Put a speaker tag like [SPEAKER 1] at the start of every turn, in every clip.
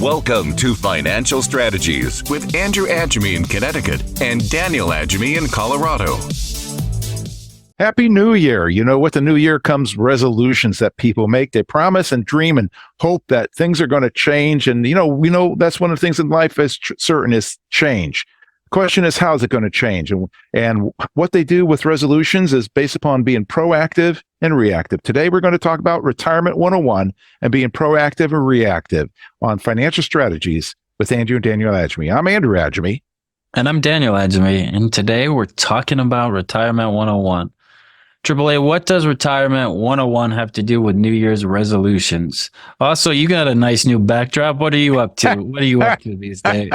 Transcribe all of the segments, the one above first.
[SPEAKER 1] Welcome to Financial Strategies with Andrew Agemy in Connecticut and Daniel Agemy in Colorado.
[SPEAKER 2] Happy New Year. You know, with the new year comes resolutions that people make. They promise and dream and hope that things are going to change. And, you know, we know that's one of the things in life is certain is change. The question is, how is it going to change? And what they do with resolutions is based upon being proactive and reactive. Today, we're going to talk about Retirement 101 and being proactive and reactive on financial strategies with Andrew and Daniel Agemy. I'm Andrew Agemy.
[SPEAKER 3] And I'm Daniel Agemy. And today we're talking about Retirement 101. AAA, what does Retirement 101 have to do with New Year's resolutions? Also, you got a nice new backdrop. What are you up to? What are you up to these days?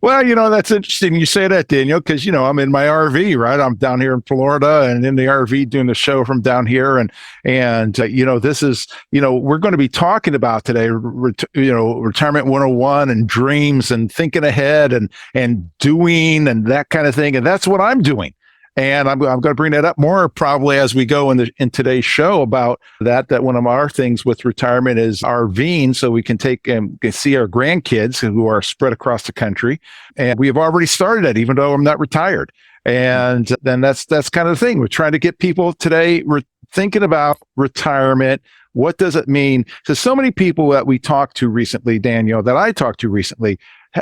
[SPEAKER 2] Well, you know, that's interesting you say that, Daniel, because, you know, I'm in my RV, right? I'm down here in Florida and in the RV doing the show from down here. And you know, this is, you know, we're going to be talking about today, Retirement 101 and dreams and thinking ahead and doing and that kind of thing. And that's what I'm doing. And I'm going to bring that up more probably as we go in today's show about that one of our things with retirement is RVing, so we can take and see our grandkids who are spread across the country. And we have already started it, even though I'm not retired. And then that's kind of the thing. We're trying to get people today thinking about retirement. What does it mean? So many people that we talked to recently, Daniel, that I talked to recently,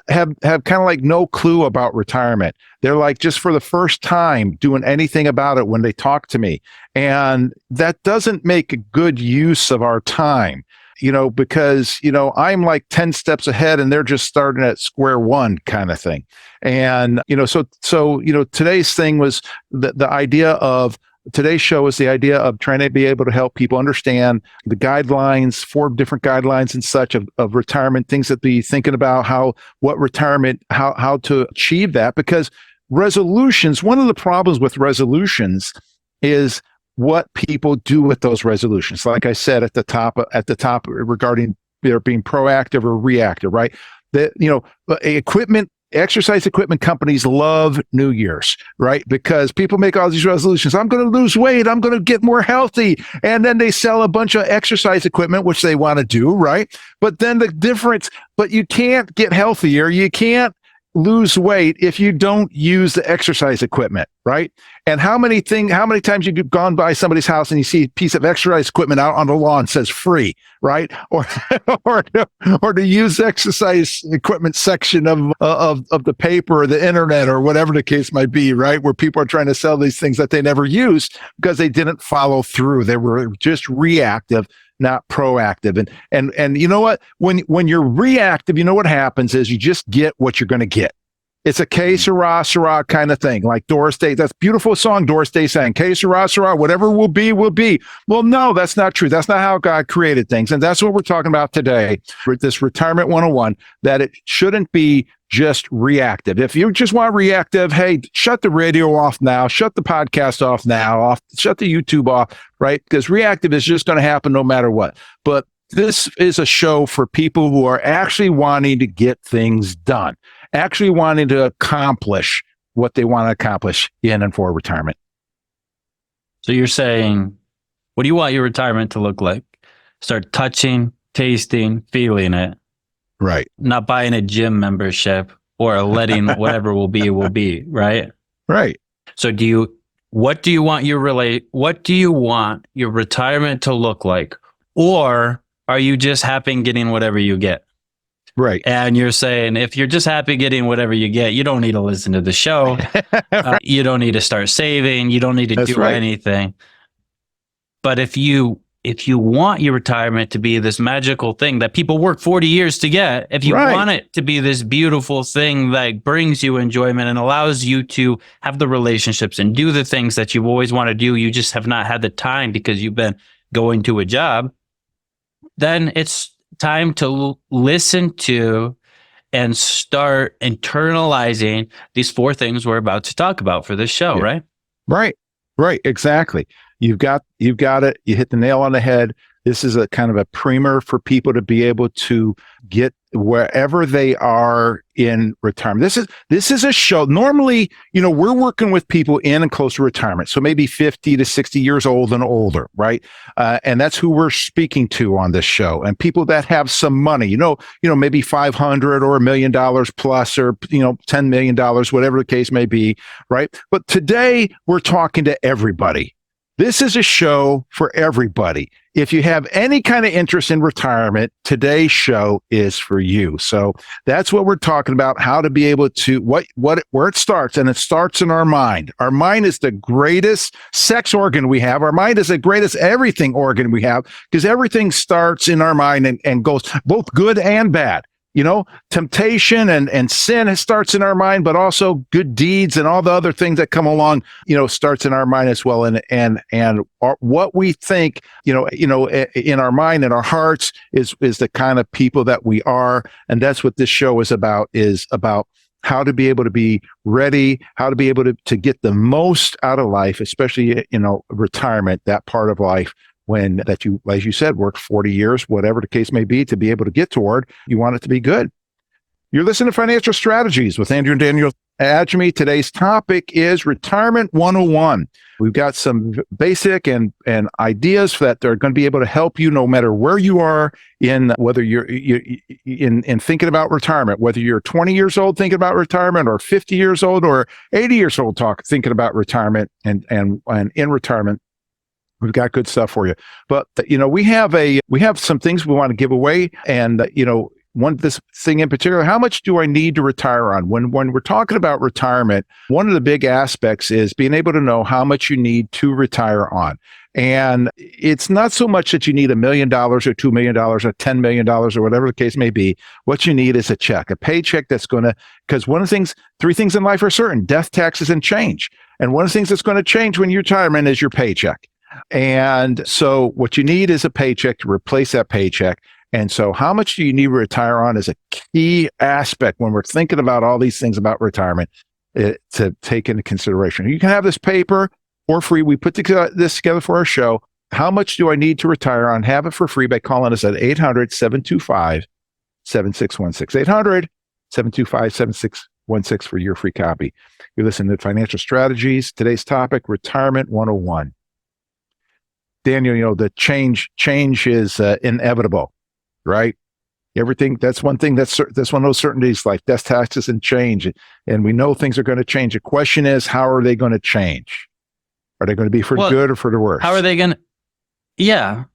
[SPEAKER 2] have kind of like no clue about retirement. They're like just for the first time doing anything about it when they talk to me. And that doesn't make a good use of our time, you know, because, you know, I'm like 10 steps ahead and they're just starting at square one kind of thing. And, you know, so, you know, today's thing was the idea of today's show is the idea of trying to be able to help people understand the guidelines, 4 different guidelines and such of retirement, things that be thinking about how to achieve that. Because resolutions, one of the problems with resolutions is what people do with those resolutions. Like I said at the top regarding they're being proactive or reactive, right? That, you know, exercise equipment companies love New Year's, right? Because people make all these resolutions. I'm going to lose weight. I'm going to get more healthy. And then they sell a bunch of exercise equipment, which they want to do, right? But then but you can't get healthier. You can't lose weight if you don't use the exercise equipment, right? And how many times you've gone by somebody's house and you see a piece of exercise equipment out on the lawn says free, right? Or to use the exercise equipment section of the paper or the internet or whatever the case might be, right? Where people are trying to sell these things that they never used because they didn't follow through. They were just reactive, not proactive. And you know what? When you're reactive, you know what happens is you just get what you're going to get. It's a que sera, sera kind of thing. Like Doris Day, that's a beautiful song Doris Day sang, que sera, sera, whatever will be, will be. Well, no, that's not true. That's not how God created things. And that's what we're talking about today with this Retirement 101, that it shouldn't be just reactive. If you just want reactive, hey, shut the radio off now, shut the podcast off now, shut the YouTube off, right? Because reactive is just going to happen no matter what. But this is a show for people who are actually wanting to get things done, actually wanting to accomplish what they want to accomplish in and for retirement.
[SPEAKER 3] So you're saying, what do you want your retirement to look like? Start touching, tasting, feeling it.
[SPEAKER 2] Right.
[SPEAKER 3] Not buying a gym membership or letting whatever will be, right?
[SPEAKER 2] Right.
[SPEAKER 3] So what do you want your retirement to look like? Or are you just happy getting whatever you get?
[SPEAKER 2] Right.
[SPEAKER 3] And you're saying, if you're just happy getting whatever you get, you don't need to listen to the show.
[SPEAKER 2] Right.
[SPEAKER 3] You don't need to start saving. You don't need to do anything. But if you want your retirement to be this magical thing that people work 40 years to get, if you want it to be this beautiful thing that brings you enjoyment and allows you to have the relationships and do the things that you've always wanted to do, you just have not had the time because you've been going to a job, then it's time to listen to and start internalizing these 4 things we're about to talk about for this show, right?
[SPEAKER 2] Right. Exactly. You've got it. You hit the nail on the head. This is a kind of a primer for people to be able to get wherever they are in retirement. This is a show. Normally, we're working with people in and close to retirement. So maybe 50 to 60 years old and older, right? And that's who we're speaking to on this show. And people that have some money, maybe $500 or $1 million plus, or, $10 million, whatever the case may be, right? But today we're talking to everybody. This is a show for everybody. If you have any kind of interest in retirement, today's show is for you. So that's what we're talking about, how to be able to, where it starts, and it starts in our mind. Our mind is the greatest sex organ we have. Our mind is the greatest everything organ we have, because everything starts in our mind and goes both good and bad. Temptation and sin starts in our mind, but also good deeds and all the other things that come along, starts in our mind as well. And what we think, in our mind and our hearts is the kind of people that we are. And that's what this show is about how to be able to be ready, how to be able to get the most out of life, especially, retirement, that part of life. That you, as you said, work 40 years, whatever the case may be, to be able to get toward, you want it to be good. You're listening to Financial Strategies with Andrew and Daniel Agemy. Today's topic is Retirement 101. We've got some basic and ideas that are going to be able to help you no matter where you are in, whether you're in thinking about retirement, whether you're 20 years old thinking about retirement, or 50 years old, or 80 years old thinking about retirement and in retirement. We've got good stuff for you. But, we have some things we want to give away. And, this thing in particular, how much do I need to retire on? When we're talking about retirement, one of the big aspects is being able to know how much you need to retire on. And it's not so much that you need $1 million or $2 million or $10 million or whatever the case may be. What you need is a paycheck that's going to, because three things in life are certain: death, taxes, and change. And one of the things that's going to change when you retirement is your paycheck. And so what you need is a paycheck to replace that paycheck. And so how much do you need to retire on is a key aspect when we're thinking about all these things about retirement to take into consideration. You can have this paper for free. We put this together for our show. How much do I need to retire on? Have it for free by calling us at 800-725-7616. 800-725-7616 for your free copy. You're listening to Financial Strategies. Today's topic, Retirement 101. Daniel, the change is inevitable, right? Everything, that's one thing, that's one of those certainties, like death, taxes, and change. And we know things are going to change. The question is, how are they going to change? Are they going to be for good or for the worse?
[SPEAKER 3] How are they going to? Yeah.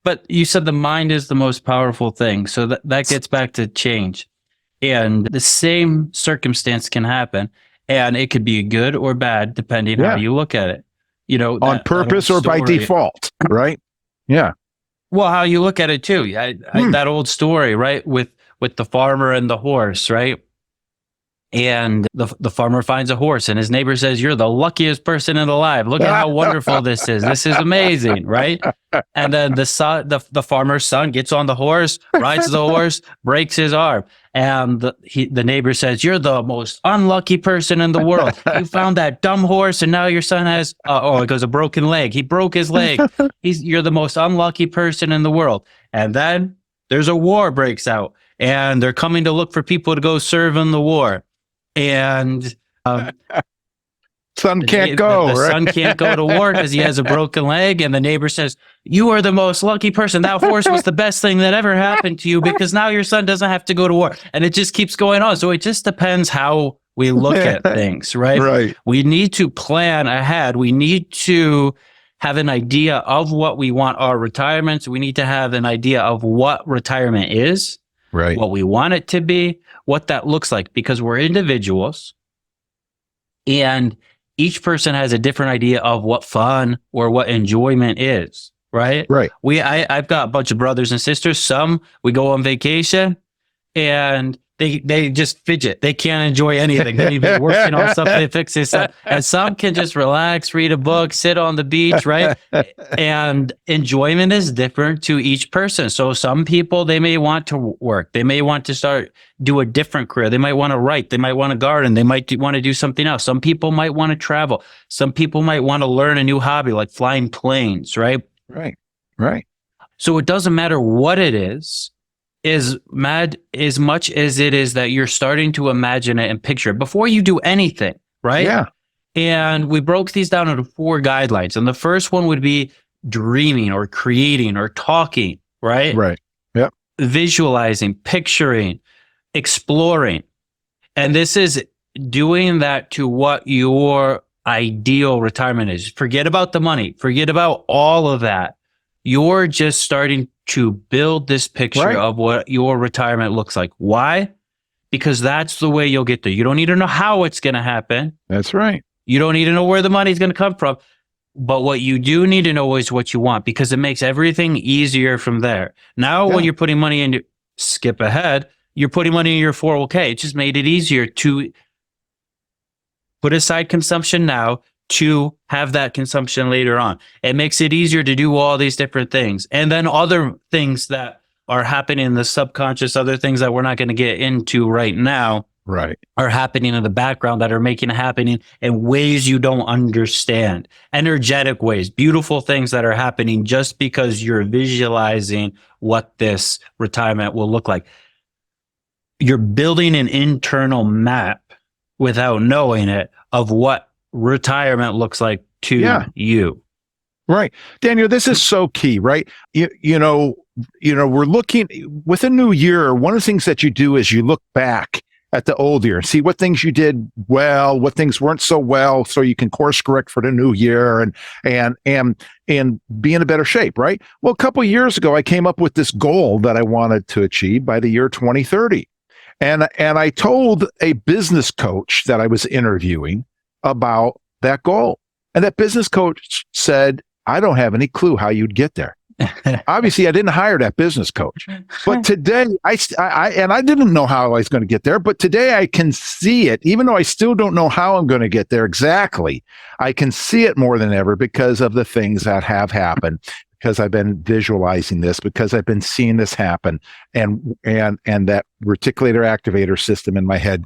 [SPEAKER 3] But you said the mind is the most powerful thing. So that gets back to change. And the same circumstance can happen. And it could be good or bad, depending how you look at it.
[SPEAKER 2] On purpose or by default, right? Yeah.
[SPEAKER 3] Well, how you look at it too. That old story, right? With the farmer and the horse, right? And the farmer finds a horse, and his neighbor says, "You're the luckiest person alive. Look at how wonderful this is. This is amazing," right? And then the farmer's son gets on the horse, rides the horse, breaks his arm. And the neighbor says, "You're the most unlucky person in the world. You found that dumb horse, and now your son has it goes a broken leg. He broke his leg. You're the most unlucky person in the world." And then there's a war breaks out, and they're coming to look for people to go serve in the war. And
[SPEAKER 2] son can't go.
[SPEAKER 3] The son can't go to war because he has a broken leg. And the neighbor says, "You are the most lucky person. That horse was the best thing that ever happened to you, because now your son doesn't have to go to war." And it just keeps going on. So it just depends how we look at things, right?
[SPEAKER 2] Right.
[SPEAKER 3] We need to plan ahead. We need to have an idea of what we want our retirement. We need to have an idea of what retirement is,
[SPEAKER 2] right?
[SPEAKER 3] What we want it to be, what that looks like, because we're individuals and each person has a different idea of what fun or what enjoyment is, right?
[SPEAKER 2] Right.
[SPEAKER 3] I've got a bunch of brothers and sisters. Some we go on vacation and they just fidget. They can't enjoy anything. They need to be working on something to fix this up. And some can just relax, read a book, sit on the beach, right? And enjoyment is different to each person. So some people, they may want to work. They may want to do a different career. They might want to write. They might want to garden. They might want to do something else. Some people might want to travel. Some people might want to learn a new hobby, like flying planes, right?
[SPEAKER 2] Right. Right.
[SPEAKER 3] So it doesn't matter what it is as much as it is that you're starting to imagine it and picture it before you do anything, right?
[SPEAKER 2] Yeah.
[SPEAKER 3] And we broke these down into 4 guidelines. And the first one would be dreaming or creating or talking, right?
[SPEAKER 2] Right. Yep.
[SPEAKER 3] Visualizing, picturing, exploring. And this is doing that to what your ideal retirement is. Forget about the money. Forget about all of that. You're just starting to build this picture of what your retirement looks like. Why? Because that's the way you'll get there. You don't need to know how it's going to happen.
[SPEAKER 2] That's right.
[SPEAKER 3] You don't need to know where the money's going to come from. But what you do need to know is what you want, because it makes everything easier from there. Now, when you're putting money in, skip ahead, you're putting money in your 401k. It just made it easier to put aside consumption now to have that consumption later on. It makes it easier to do all these different things. And then other things that are happening in the subconscious, other things that we're not going to get into right now, are happening in the background that are making it happening in ways you don't understand. Energetic ways, beautiful things that are happening just because you're visualizing what this retirement will look like. You're building an internal map without knowing it of what retirement looks like to you.
[SPEAKER 2] Right. Daniel, this is so key, right? You know, we're looking with a new year. One of the things that you do is you look back at the old year and see what things you did well, what things weren't so well, so you can course correct for the new year and be in a better shape, right? Well, a couple of years ago, I came up with this goal that I wanted to achieve by the year 2030. And I told a business coach that I was interviewing about that goal. And that business coach said, I don't have any clue how you'd get there. Obviously, I didn't hire that business coach. But today, I didn't know how I was going to get there. But today I can see it, even though I still don't know how I'm going to get there exactly. I can see it more than ever because of the things that have happened, because I've been visualizing this, because I've been seeing this happen, and that reticular activator system in my head,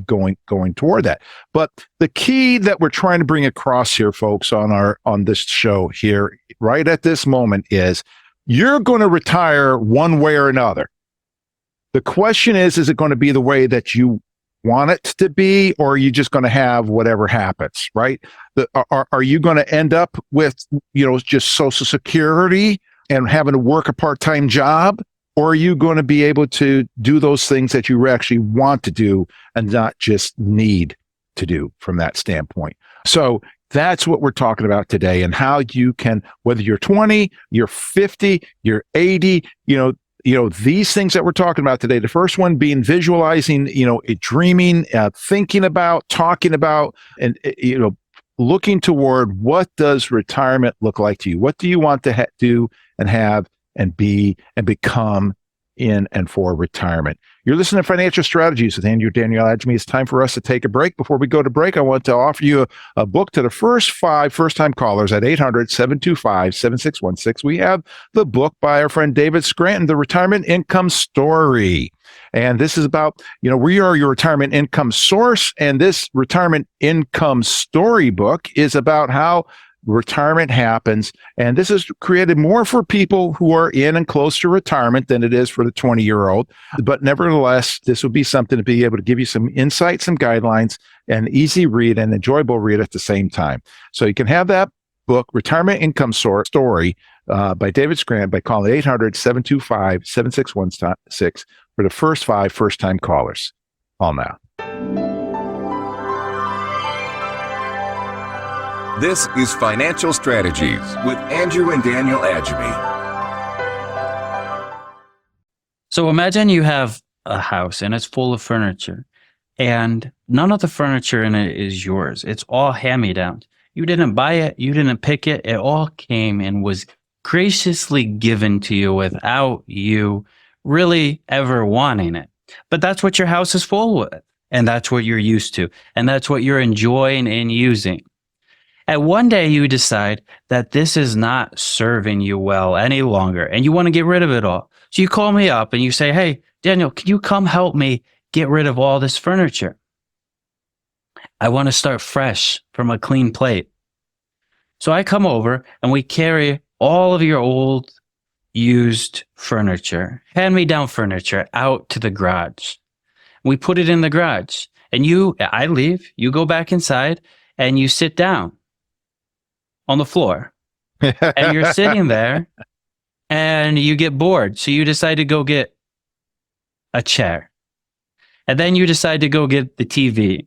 [SPEAKER 2] going toward that. But the key that we're trying to bring across here, folks, on this show here, right at this moment, is you're going to retire one way or another. The question is it going to be the way that you want it to be, or are you just going to have whatever happens, right? Are you going to end up with, just Social Security and having to work a part-time job? Or are you going to be able to do those things that you actually want to do and not just need to do from that standpoint? So that's what we're talking about today, and how you can, whether you're 20, you're 50, you're 80, these things that we're talking about today. The first one being visualizing, dreaming, thinking about, talking about, and, looking toward what does retirement look like to you? What do you want to do and have and be and become in and for retirement? You're listening to Financial Strategies with Andrew and Daniel Agemy. It's time for us to take a break. Before we go to break, I want to offer you a book to the first 5 first-time callers at 800-725-7616. We have the book by our friend David Scranton, The Retirement Income Story. And this is about, we are your retirement income source. And this retirement income story book is about how retirement happens. And this is created more for people who are in and close to retirement than it is for the 20-year-old. But nevertheless, this will be something to be able to give you some insights, some guidelines, and easy read and enjoyable read at the same time. So you can have that book, Retirement Income Story, by David Scranton, by calling 800-725-7616 for the first 5 first-time callers. Call now.
[SPEAKER 1] This is Financial Strategies with Andrew and Daniel Agemy.
[SPEAKER 3] So imagine you have a house and it's full of furniture, and none of the furniture in it is yours. It's all hand-me-downs. You didn't buy it. You didn't pick it. It all came and was graciously given to you without you really ever wanting it. But that's what your house is full with, and that's what you're used to, and that's what you're enjoying and using. And one day you decide that this is not serving you well any longer, and you want to get rid of it all. So you call me up and you say, hey, Daniel, can you come help me get rid of all this furniture? I want to start fresh from a clean plate. So I come over and we carry all of your old used furniture, hand-me-down furniture out to the garage. We put it in the garage, and I leave, you go back inside, and you sit down on the floor, and you're sitting there, and you get bored. So you decide to go get a chair, and then you decide to go get the TV.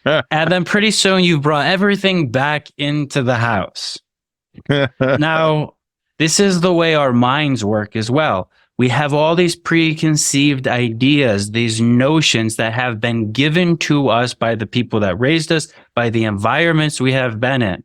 [SPEAKER 3] And then pretty soon you've brought everything back into the house. Now, this is the way our minds work as well. We have all these preconceived ideas, these notions that have been given to us by the people that raised us, by the environments we have been in.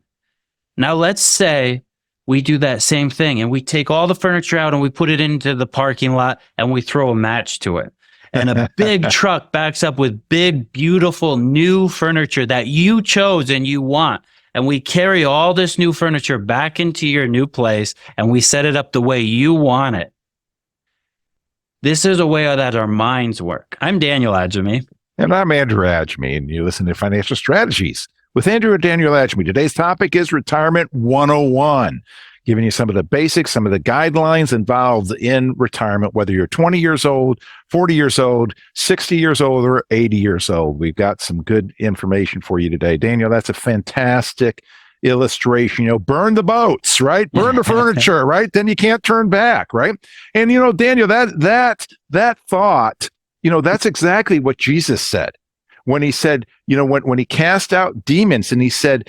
[SPEAKER 3] Now, let's say we do that same thing and we take all the furniture out and we put it into the parking lot and we throw a match to it. And a big truck backs up with big, beautiful new furniture that you chose and you want. And we carry all this new furniture back into your new place and we set it up the way you want it. This is a way that our minds work. I'm Daniel Agemy.
[SPEAKER 2] And I'm Andrew Agemy, and you listen to Financial Strategies with Andrew and Daniel Agemy. Today's topic is Retirement 101, giving you some of the basics, some of the guidelines involved in retirement, whether you're 20 years old, 40 years old, 60 years old, or 80 years old. We've got some good information for you today. Daniel, that's a fantastic illustration. Burn the boats, right? Burn the furniture, right? Then you can't turn back, right? And Daniel, that thought, that's exactly what Jesus said when he said, when he cast out demons, and he said,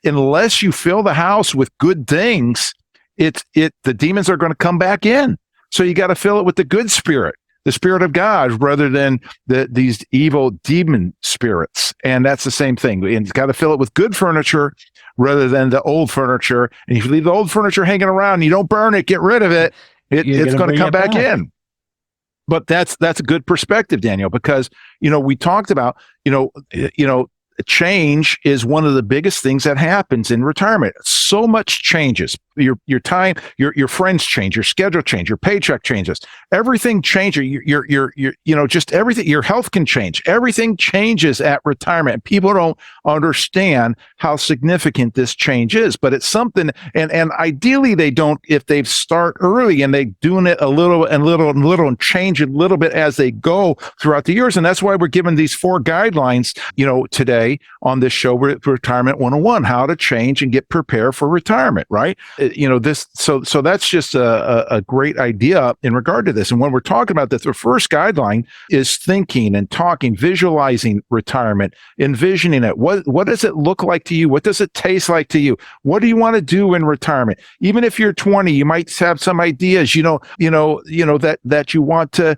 [SPEAKER 2] unless you fill the house with good things, the demons are going to come back in. So you got to fill it with the good spirit, the Spirit of God, rather than these evil demon spirits. And that's the same thing. And you got to fill it with good furniture rather than the old furniture. And if you leave the old furniture hanging around, you don't burn it, get rid of it, it's going to come back in. But that's a good perspective, Daniel, because, we talked about, change is one of the biggest things that happens in retirement. So much changes. Your time, your friends change, your schedule change, your paycheck changes, everything changes. Just everything. Your health can change. Everything changes at retirement. People don't understand how significant this change is, but it's something. And ideally, they don't. If they start early and they doing it a little and change it a little bit as they go throughout the years, and that's why we're given these 4 guidelines. Today on this show, Retirement 101, how to change and get prepared for retirement, right? So that's just a great idea in regard to this. And when we're talking about this, the first guideline is thinking and talking, visualizing retirement, envisioning it. What does it look like to you? What does it taste like to you? What do you want to do in retirement? Even if you're 20, you might have some ideas, that you want to,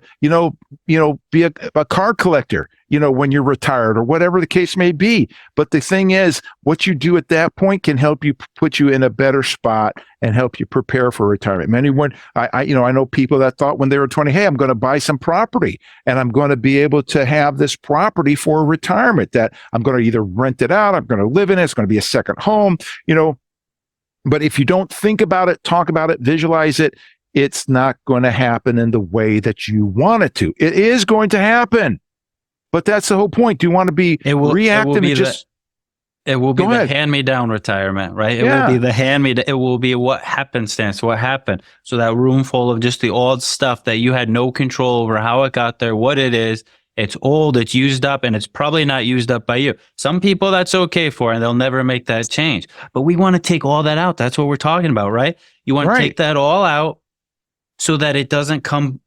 [SPEAKER 2] be a car collector, when you're retired, or whatever the case may be. But the thing is, what you do at that point can help you put you in a better spot and help you prepare for retirement. I know people that thought when they were 20, hey, I'm going to buy some property and I'm going to be able to have this property for retirement, that I'm going to either rent it out, I'm going to live in it, it's going to be a second home, But if you don't think about it, talk about it, visualize it, it's not going to happen in the way that you want it to. It is going to happen. But that's the whole point. Do you want to be reactive?
[SPEAKER 3] It will be the hand-me-down retirement, right? It will be the hand-me-down. It will be what happenstance, what happened. So that room full of just the old stuff that you had no control over how it got there, what it is. It's old, it's used up, and it's probably not used up by you. Some people that's okay for, and they'll never make that change. But we want to take all that out. That's what we're talking about, right? You want to take that all out, so that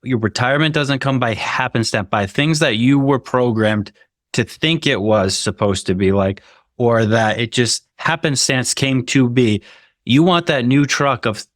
[SPEAKER 3] your retirement doesn't come by happenstance, by things that you were programmed to think it was supposed to be like, or that it just happenstance came to be. You want that new truck of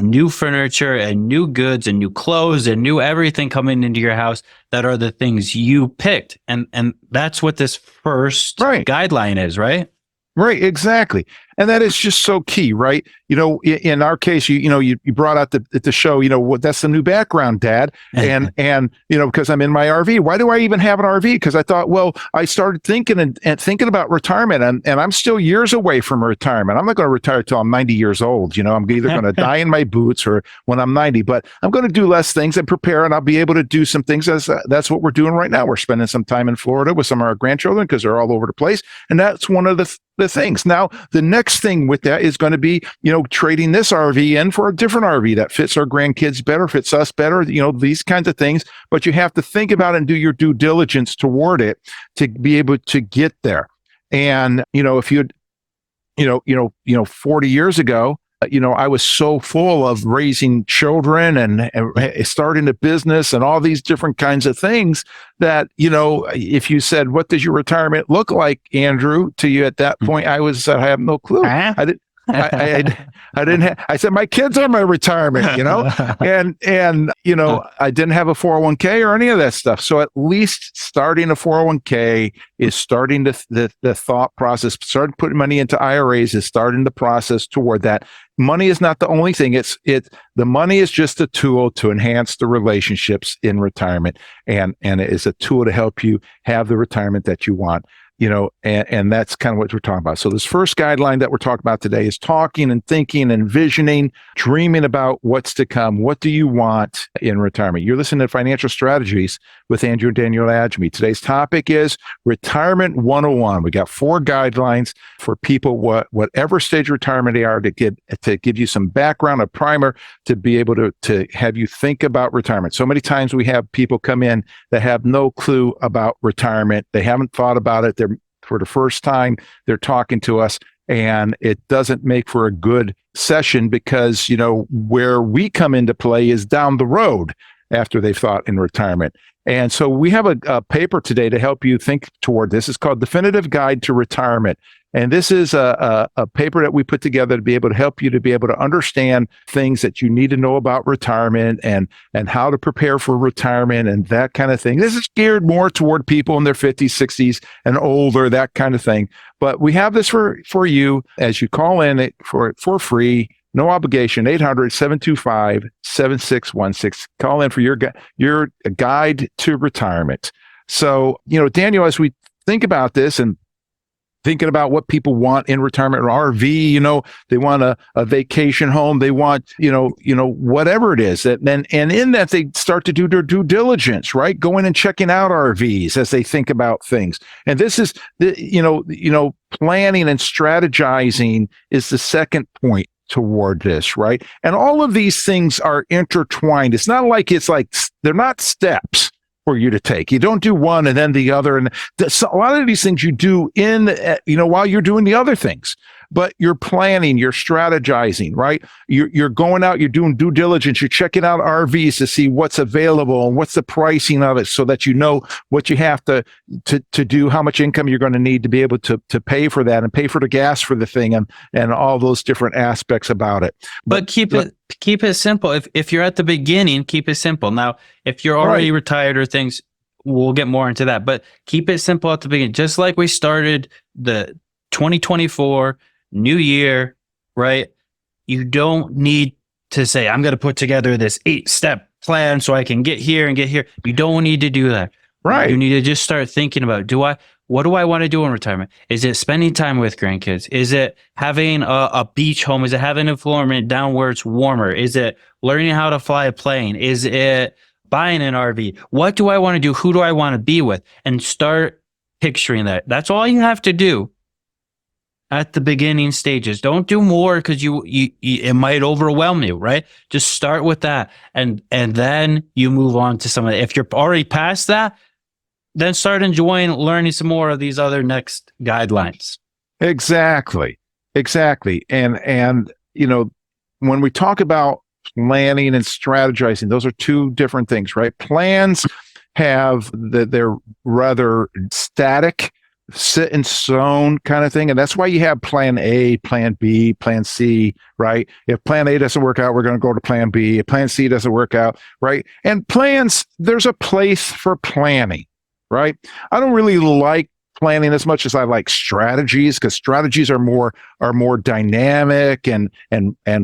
[SPEAKER 3] new furniture and new goods and new clothes and new everything coming into your house that are the things you picked. And that's what this first guideline is, right?
[SPEAKER 2] Right, exactly. And that is just so key, right? In our case, you brought out the show, that's the new background, Dad. And because I'm in my RV. Why do I even have an RV? Because I thought, I started thinking and thinking about retirement, and I'm still years away from retirement. I'm not going to retire till I'm 90 years old. I'm either going to die in my boots or when I'm 90, but I'm going to do less things and prepare, and I'll be able to do some things. That's what we're doing right now. We're spending some time in Florida with some of our grandchildren because they're all over the place. And that's one of the things. Now, the next next thing with that is going to be, trading this RV in for a different RV that fits our grandkids better, fits us better, these kinds of things. But you have to think about it and do your due diligence toward it to be able to get there. And, if you'd, 40 years ago, I was so full of raising children and starting a business and all these different kinds of things that, if you said, what does your retirement look like, Andrew, to you at that point, I have no clue. I said, my kids are my retirement, and I didn't have a 401k or any of that stuff. So at least starting a 401k is starting the thought process, starting putting money into IRAs is starting the process toward that. Money is not the only thing. The money is just a tool to enhance the relationships in retirement. And it is a tool to help you have the retirement that you want. And that's kind of what we're talking about. So this first guideline that we're talking about today is talking and thinking and visioning, dreaming about what's to come. What do you want in retirement? You're listening to Financial Strategies with Andrew and Daniel Agemy. Today's topic is Retirement 101. We got 4 guidelines for people, whatever stage of retirement they are, to give you some background, a primer, to be able to have you think about retirement. So many times we have people come in that have no clue about retirement. They haven't thought about it. For the first time, they're talking to us, and it doesn't make for a good session because, where we come into play is down the road after they've thought in retirement. And so we have a paper today to help you think toward this. It's called Definitive Guide to Retirement. And this is a paper that we put together to be able to help you to be able to understand things that you need to know about retirement and how to prepare for retirement and that kind of thing. This is geared more toward people in their 50s, 60s, and older, that kind of thing. But we have this for you as you call in for free, no obligation, 800-725-7616. Call in for your guide to retirement. So, Daniel, as we think about this and thinking about what people want in retirement, or RV, they want a vacation home. They want, whatever it is. And in that, they start to do their due diligence, right? Going and checking out RVs as they think about things. And this is, planning and strategizing is the second point toward this, right? And all of these things are intertwined. It's not like they're not steps for you to take. You don't do one and then the other. And a lot of these things you do while you're doing the other things, but you're planning, you're strategizing, right? You're going out, you're doing due diligence, you're checking out RVs to see what's available and what's the pricing of it so that you know what you have to do, how much income you're going to need to be able to pay for that and pay for the gas for the thing and all those different aspects about it.
[SPEAKER 3] But keep it simple. If you're at the beginning, keep it simple. Now, if you're already retired or things, we'll get more into that, but keep it simple at the beginning. Just like we started the 2024 new year, right? You don't need to say, I'm going to put together this 8-step plan so I can get here and get here. You don't need to do that.
[SPEAKER 2] Right.
[SPEAKER 3] You need to just start thinking about, what do I want to do in retirement? Is it spending time with grandkids? Is it having a beach home? Is it having a floor down where it's warmer? Is it learning how to fly a plane? Is it buying an RV? What do I want to do? Who do I want to be with? And start picturing that. That's all you have to do at the beginning stages. Don't do more because it might overwhelm you, right? Just start with that. And then you move on to some of it. If you're already past that, then start enjoying learning some more of these other next guidelines.
[SPEAKER 2] Exactly. And when we talk about planning and strategizing, those are two different things, right? Plans they're rather static, sit in stone kind of thing. And that's why you have plan A, plan B, plan C, right? If plan A doesn't work out, we're going to go to plan B. If plan C doesn't work out, right? And plans, there's a place for planning, right? I don't really like planning as much as I like strategies, because strategies are more dynamic and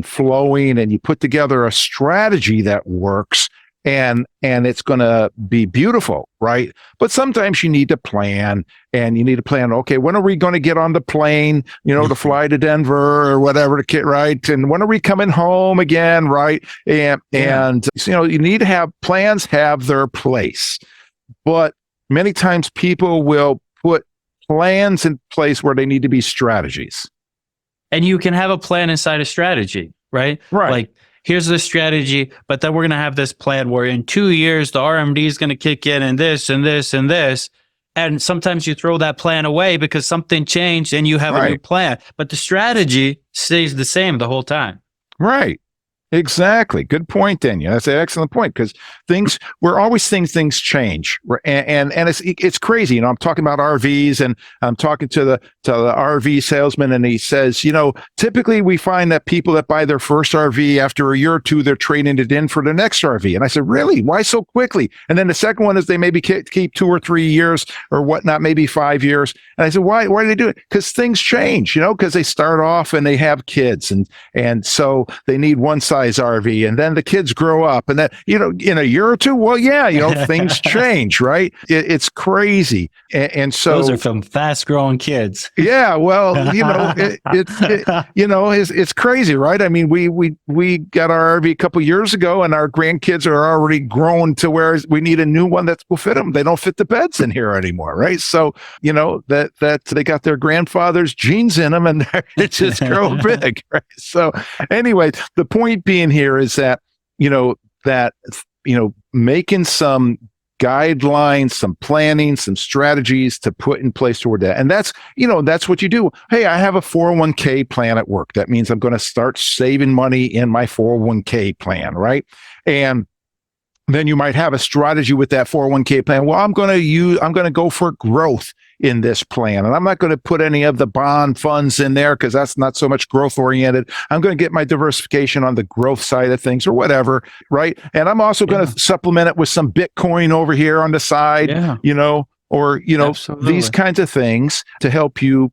[SPEAKER 2] flowing, and you put together a strategy that works and it's going to be beautiful, right? But sometimes you need to plan, and you need to plan, okay, when are we going to get on the plane, to fly to Denver or whatever, right? And when are we coming home again, right? And you need to have plans, have their place. But many times people will put plans in place where they need to be strategies.
[SPEAKER 3] And you can have a plan inside a strategy, right?
[SPEAKER 2] Right.
[SPEAKER 3] Like, here's the strategy, but then we're going to have this plan where in 2 years, the RMD is going to kick in and this and this and this. And sometimes you throw that plan away because something changed and you have a new plan. But the strategy stays the same the whole time.
[SPEAKER 2] Right. Exactly. Good point, Daniel. That's an excellent point, because we're always seeing things change, and it's crazy. I'm talking about RVs, and I'm talking to the RV salesman, and he says, typically we find that people that buy their first RV, after a year or two, they're trading it in for the next RV. And I said, really? Why so quickly? And then the second one is they maybe keep 2 or 3 years or whatnot, maybe 5 years. And I said, why do they do it? Because things change, because they start off and they have kids, and so they need one size RV, and then the kids grow up, and then in a year or two, things change, right? It's crazy, and so
[SPEAKER 3] those are some fast-growing kids.
[SPEAKER 2] Yeah, well, it's crazy, right? I mean, we got our RV a couple years ago, and our grandkids are already grown to where we need a new one that will fit them. They don't fit the beds in here anymore, right? So that they got their grandfather's genes in them, and it just grow big, right? So anyway, the point being here is that making some guidelines, some planning, some strategies to put in place toward that. And that's what you do. Hey, I have a 401k plan at work. That means I'm going to start saving money in my 401k plan, right? And then you might have a strategy with that 401k plan. Well, I'm going to go for growth in this plan, and I'm not going to put any of the bond funds in there because that's not so much growth oriented. I'm going to get my diversification on the growth side of things or whatever, right? And I'm also going to supplement it with some Bitcoin over here on the side,
[SPEAKER 3] Absolutely.
[SPEAKER 2] These kinds of things to help you,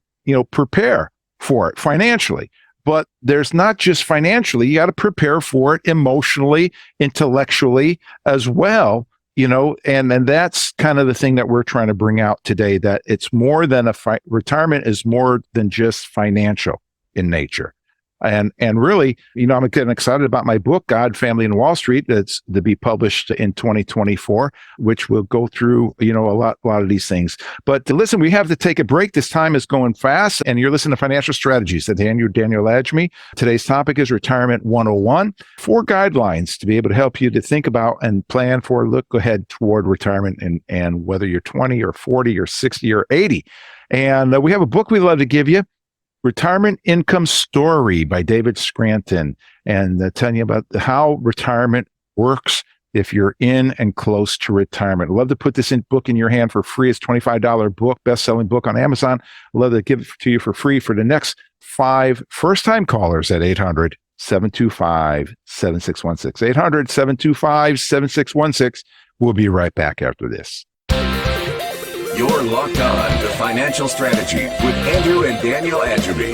[SPEAKER 2] prepare for it financially. But there's not just financially, you got to prepare for it emotionally, intellectually as well, and that's kind of the thing that we're trying to bring out today, that it's more than retirement is more than just financial in nature. And really, I'm getting excited about my book, God, Family, and Wall Street, that's to be published in 2024, which will go through, a lot of these things. But listen, we have to take a break. This time is going fast, and you're listening to Financial Strategies with Andrew and Daniel Agemy. Today's topic is Retirement 101, 4 guidelines to be able to help you to think about and plan for, look ahead toward retirement, and whether you're 20 or 40 or 60 or 80. And we have a book we'd love to give you, Retirement Income Story by David Scranton, and telling you about how retirement works if you're in and close to retirement. I'd love to put this book in your hand for free. It's a $25 book, best-selling book on Amazon. I'd love to give it to you for free for the next 5 first-time callers at 800-725-7616. 800-725-7616. We'll be right back after this.
[SPEAKER 1] You're locked on to Financial Strategy with Andrew and Daniel Agemy.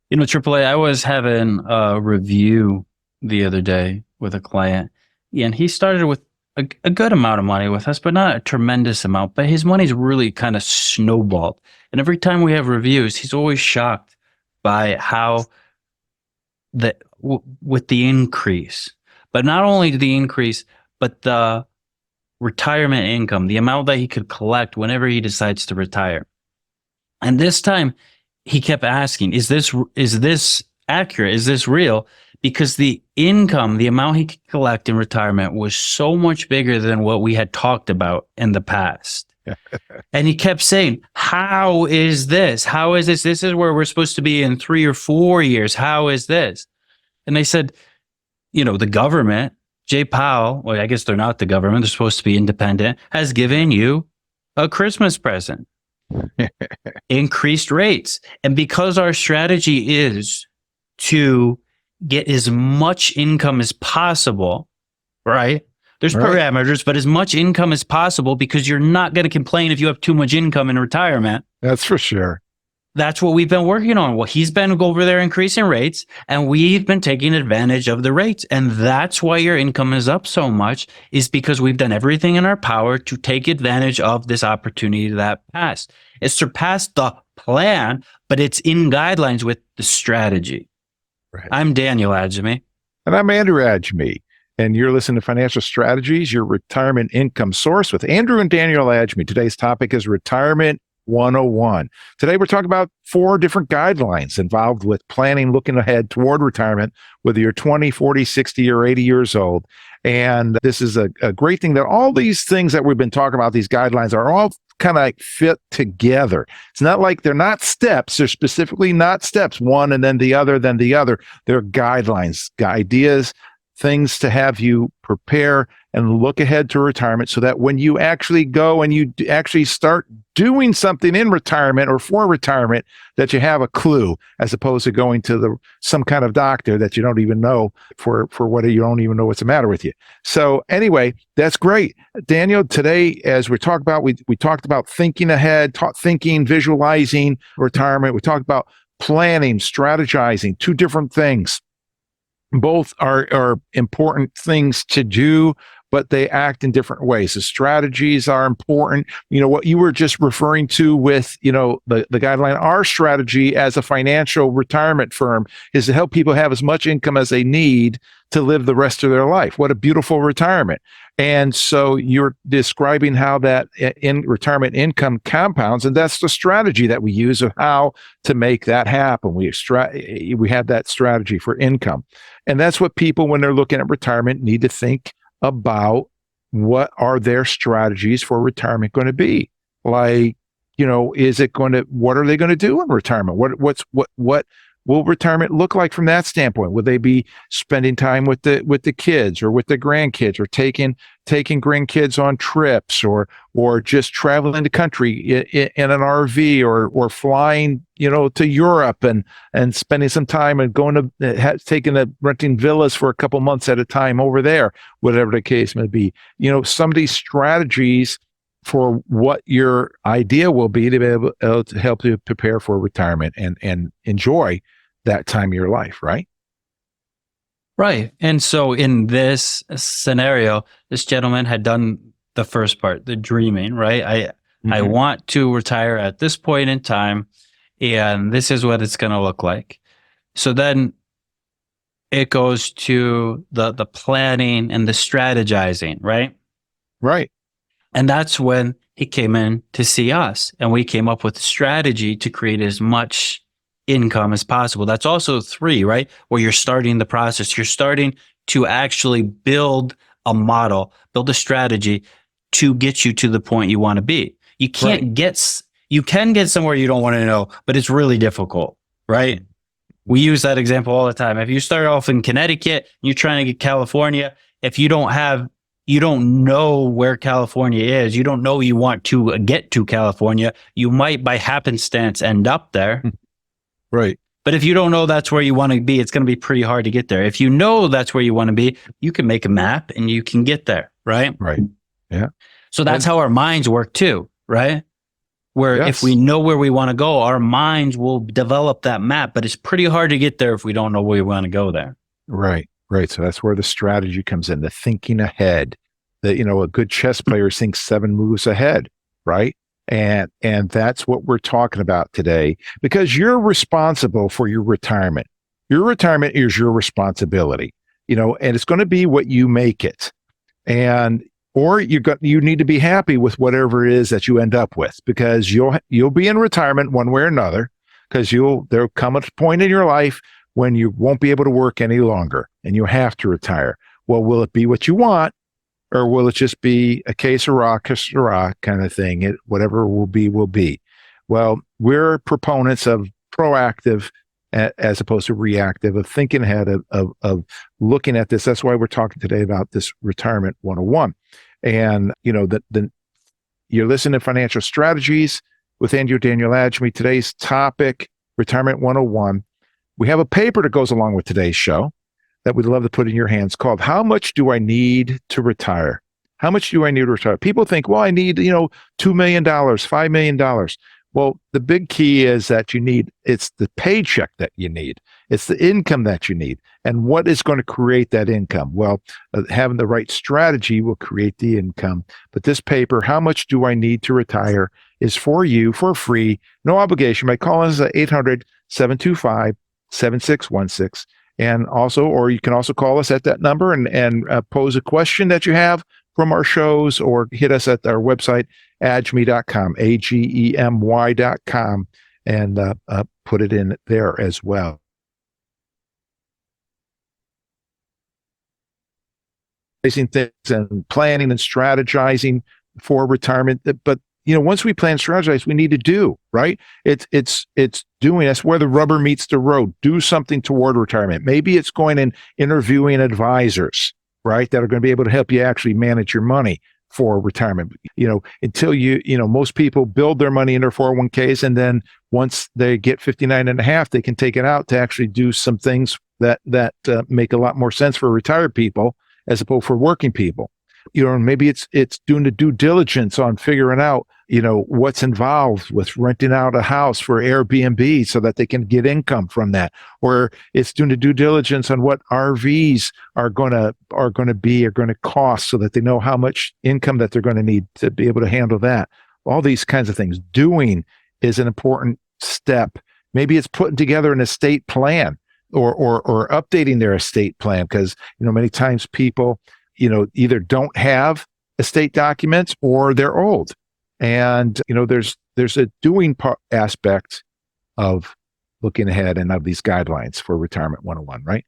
[SPEAKER 3] AAA, I was having a review the other day with a client, and he started with a good amount of money with us, but not a tremendous amount. But his money's really kind of snowballed. And every time we have reviews, he's always shocked by how with the increase, but not only the increase, but the retirement income, the amount that he could collect whenever he decides to retire. And this time he kept asking, is this accurate? Is this real? Because the income, the amount he could collect in retirement was so much bigger than what we had talked about in the past. And he kept saying, how is this? How is this? This is where we're supposed to be in 3 or 4 years. How is this? And I said, the government, Jay Powell, well, I guess they're not the government, they're supposed to be independent, has given you a Christmas present. Increased rates. And because our strategy is to get as much income as possible, right? There's parameters, but as much income as possible, because you're not going to complain if you have too much income in retirement.
[SPEAKER 2] That's for sure.
[SPEAKER 3] That's what we've been working on. Well, he's been over there increasing rates, and we've been taking advantage of the rates. And that's why your income is up so much, is because we've done everything in our power to take advantage of this opportunity that passed. It surpassed the plan, but it's in guidelines with the strategy. Right. I'm Daniel Agemy.
[SPEAKER 2] And I'm Andrew Agemy. And you're listening to Financial Strategies, your retirement income source with Andrew and Daniel Agemy. Today's topic is Retirement 101. Today, we're talking about 4 different guidelines involved with planning, looking ahead toward retirement, whether you're 20, 40, 60, or 80 years old. And this is a great thing that all these things that we've been talking about, these guidelines, are all kind of like fit together. It's not like they're not steps. They're specifically not steps, one and then the other, then the other. They're guidelines, ideas, things to have you prepare and look ahead to retirement so that when you actually go and you actually start doing something in retirement or for retirement, that you have a clue, as opposed to going to some kind of doctor that you don't even know for what you don't even know what's the matter with you. So anyway, that's great. Daniel, today, as we talked about, we talked about thinking ahead, thinking, visualizing retirement. We talked about planning, strategizing, 2 different things. Both are important things to do, but they act in different ways. The strategies are important. What you were just referring to with, the guideline, our strategy as a financial retirement firm is to help people have as much income as they need to live the rest of their life. What a beautiful retirement. And so you're describing how that in retirement income compounds, and that's the strategy that we use of how to make that happen. We have that strategy for income. And that's what people, when they're looking at retirement, need to think about. What are their strategies for retirement going to be? Like, what are they going to do in retirement? What will retirement look like from that standpoint? Will they be spending time with the kids or with the grandkids, or taking grandkids on trips, or just traveling the country in an RV, or flying, to Europe and spending some time and going to renting villas for a couple months at a time over there, whatever the case may be. Some of these strategies for what your idea will be to be able to help you prepare for retirement and enjoy that time of your life, right?
[SPEAKER 3] Right. And so in this scenario, this gentleman had done the first part, the dreaming, right? I want to retire at this point in time, and this is what it's going to look like. So then it goes to the planning and the strategizing, right?
[SPEAKER 2] Right.
[SPEAKER 3] And that's when he came in to see us, and we came up with a strategy to create as much income as possible. That's also 3, right? Where you're starting the process. You're starting to actually build a model, build a strategy to get you to the point you want to be. You can't you can get somewhere you don't want to know, but it's really difficult, right? We use that example all the time. If you start off in Connecticut, you're trying to get California, if you don't know where California is, you don't know you want to get to California, you might by happenstance end up there.
[SPEAKER 2] Right.
[SPEAKER 3] But if you don't know that's where you want to be, it's going to be pretty hard to get there. If you know that's where you want to be, you can make a map and you can get there, right?
[SPEAKER 2] Right. Yeah.
[SPEAKER 3] So that's how our minds work too, right? Where if we know where we want to go, our minds will develop that map, but it's pretty hard to get there if we don't know where we want to go there.
[SPEAKER 2] Right. Right. So that's where the strategy comes in, the thinking ahead. That, a good chess player thinks 7 moves ahead, right? And that's what we're talking about today, because you're responsible for your retirement. Your retirement is your responsibility, and it's going to be what you make it. Or you need to be happy with whatever it is that you end up with, because you'll be in retirement one way or another, because there'll come a point in your life when you won't be able to work any longer and you have to retire. Well, will it be what you want? Or will it just be a case of rock kind of thing? Whatever will be, will be. Well, we're proponents of proactive as opposed to reactive, of thinking ahead, of looking at this. That's why we're talking today about this Retirement 101. And, you're listening to Financial Strategies with Andrew and Daniel Agemy. Today's topic, Retirement 101. We have a paper that goes along with today's show that we'd love to put in your hands called How Much Do I Need to Retire? How much do I need to retire? People think, well, I need, $2 million, $5 million. Well, the big key is that it's the paycheck that you need. It's the income that you need. And what is going to create that income? Well, having the right strategy will create the income. But this paper, How Much Do I Need to Retire, is for you for free, no obligation, by calling us at 800-725-7616. Or you can also call us at that number and pose a question that you have from our shows, or hit us at our website, Agemy.com, AGEMY.com, and put it in there as well. Things and planning and strategizing for retirement. But once we plan, strategize, we need to do, right? It's doing. That's where the rubber meets the road. Do something toward retirement. Maybe it's going and interviewing advisors, right, that are going to be able to help you actually manage your money for retirement. Until most people build their money in their 401ks, and then once they get 59 and a half, they can take it out to actually do some things that make a lot more sense for retired people as opposed for working people. Maybe it's doing the due diligence on figuring out, what's involved with renting out a house for Airbnb so that they can get income from that. Or it's doing the due diligence on what RVs are going to cost so that they know how much income that they're going to need to be able to handle that. All these kinds of things. Doing is an important step. Maybe it's putting together an estate plan or updating their estate plan, because many times people either don't have estate documents or they're old, and there's a doing aspect of looking ahead and of these guidelines for Retirement 101, right?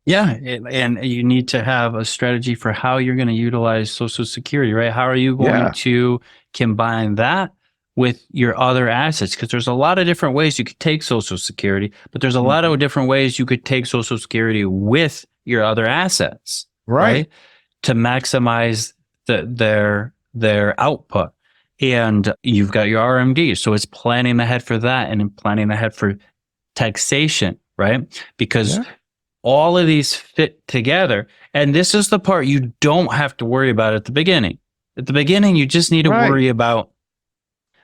[SPEAKER 3] Yeah, and you need to have a strategy for how you're going to utilize Social Security, right? How are you going to combine that with your other assets? Because there's a lot of different ways you could take Social Security, but there's a lot of different ways you could take Social Security with your other assets, right? To maximize their output. And you've got your RMD, so it's planning ahead for that and planning ahead for taxation, right? Because all of these fit together. And this is the part you don't have to worry about at the beginning. At the beginning, you just need to worry about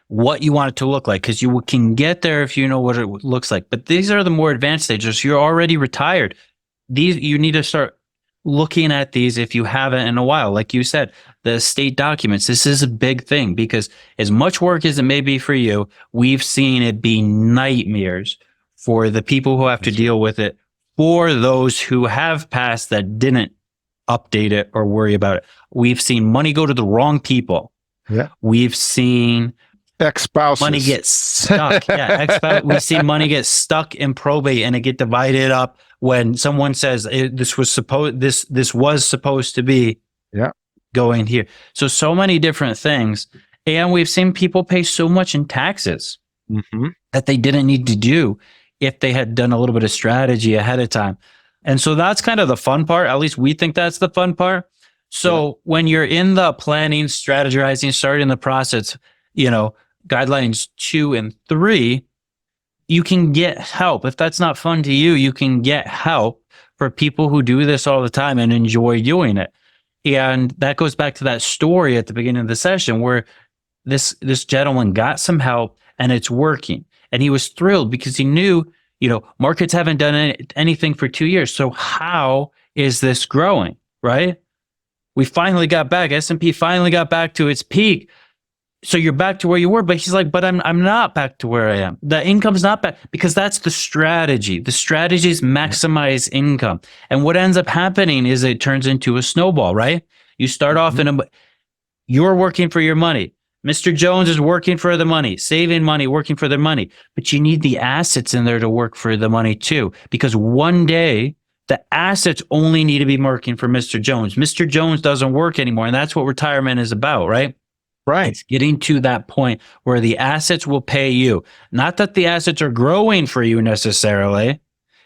[SPEAKER 3] what you want it to look like, because you can get there if you know what it looks like. But these are the more advanced stages. You're already retired. You need to start looking at these if you haven't in a while. Like you said, the estate documents, this is a big thing, because as much work as it may be for you, we've seen it be nightmares for the people who have to deal with it, for those who have passed that didn't update it or worry about it. We've seen money go to the wrong people. Yeah. We've seen
[SPEAKER 2] ex-spouses.
[SPEAKER 3] Money gets stuck. We've seen money get stuck in probate and it get divided up when someone says this was supposed to be going here. So many different things. And we've seen people pay so much in taxes that they didn't need to do if they had done a little bit of strategy ahead of time. And so that's kind of the fun part. At least we think that's the fun part. So when you're in the planning, strategizing, starting the process, guidelines 2 and 3, you can get help. If that's not fun to you, you can get help for people who do this all the time and enjoy doing it. And that goes back to that story at the beginning of the session where this gentleman got some help and it's working. And he was thrilled because he knew, markets haven't done anything for 2 years. So how is this growing, right? We finally got back. S&P finally got back to its peak. So you're back to where you were, but he's like, but I'm not back to where I am. The income's not back, because that's the strategy. The strategy is maximize income. And what ends up happening is it turns into a snowball, right? You start off you're working for your money. Mr. Jones is working for the money, saving money, working for their money. But you need the assets in there to work for the money too, because one day the assets only need to be working for Mr. Jones. Mr. Jones doesn't work anymore. And that's what retirement is about, right?
[SPEAKER 2] Right.
[SPEAKER 3] It's getting to that point where the assets will pay you. Not that the assets are growing for you necessarily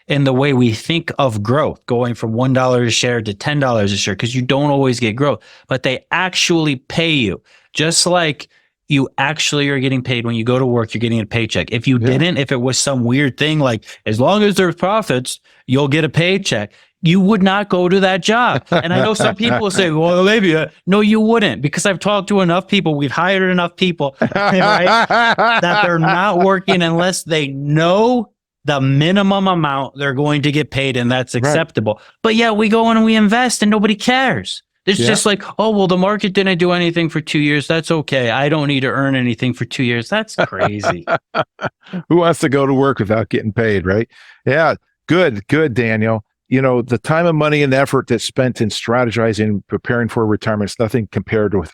[SPEAKER 3] in the way we think of growth, going from $1 a share to $10 a share, because you don't always get growth, but they actually pay you. Just like you actually are getting paid when you go to work, you're getting a paycheck. If you didn't, if it was some weird thing like, as long as there's profits, you'll get a paycheck, you would not go to that job. And I know some people say, well, maybe, no, you wouldn't, because I've talked to enough people, we've hired enough people, right, that they're not working unless they know the minimum amount they're going to get paid, and that's acceptable. Right. But yeah, we go in and we invest and nobody cares. It's just like, oh, well, the market didn't do anything for 2 years. That's okay. I don't need to earn anything for 2 years. That's crazy.
[SPEAKER 2] Who wants to go to work without getting paid, right? Yeah, good, Daniel. The time and money and effort that's spent in strategizing, preparing for retirement is nothing compared to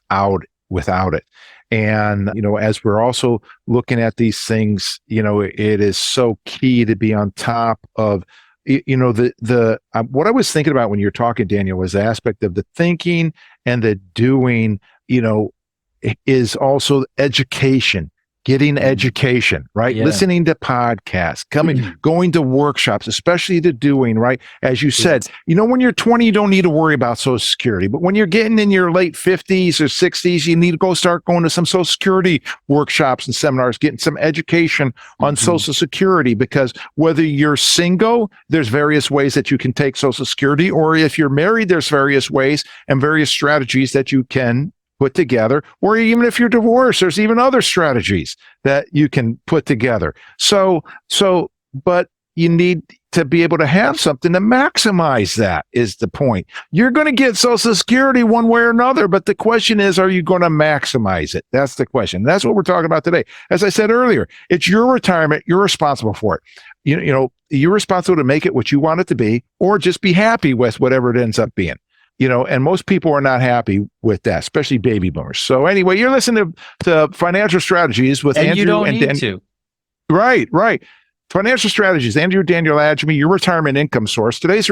[SPEAKER 2] without it. And, as we're also looking at these things, it is so key to be on top of, what I was thinking about when you're talking, Daniel, was the aspect of the thinking and the doing, is also education. Getting education, right? Yeah. Listening to podcasts, going to workshops, especially the doing, right? As you said, when you're 20, you don't need to worry about Social Security. But when you're getting in your late 50s or 60s, you need to start going to some Social Security workshops and seminars, getting some education on Social Security, because whether you're single, there's various ways that you can take Social Security, or if you're married, there's various ways and various strategies that you can put together, or even if you're divorced, there's even other strategies that you can put together. But you need to be able to have something to maximize that, is the point. You're going to get Social Security one way or another, but the question is, are you going to maximize it? That's the question. That's what we're talking about today. As I said earlier, it's your retirement. You're responsible for it. You're responsible to make it what you want it to be, or just be happy with whatever it ends up being. And most people are not happy with that, especially baby boomers. So anyway, you're listening to Financial Strategies with Andrew.
[SPEAKER 3] You don't need to.
[SPEAKER 2] Right. Financial Strategies, Andrew and Daniel Agemy, your retirement income source. Today's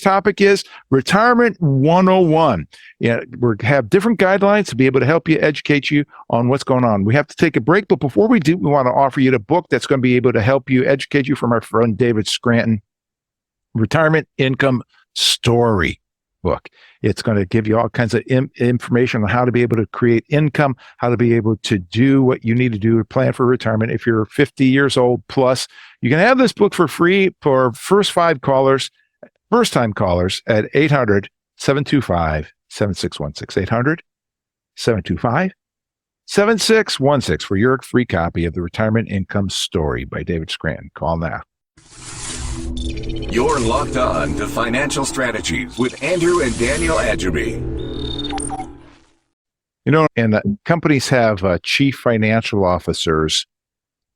[SPEAKER 2] topic is Retirement 101. We have different guidelines to be able to help you, educate you on what's going on. We have to take a break, but before we do, we want to offer you the book that's going to be able to help you, educate you, from our friend David Scranton, Retirement Income Story book. It's going to give you all kinds of information on how to be able to create income, how to be able to do what you need to do to plan for retirement. If you're 50 years old plus, you can have this book for free for first time callers at 800-725-7616, 800-725-7616 for your free copy of the Retirement Income Story by David Scranton. Call now.
[SPEAKER 1] You're locked on to Financial Strategies with Andrew and Daniel Agemy.
[SPEAKER 2] And companies have chief financial officers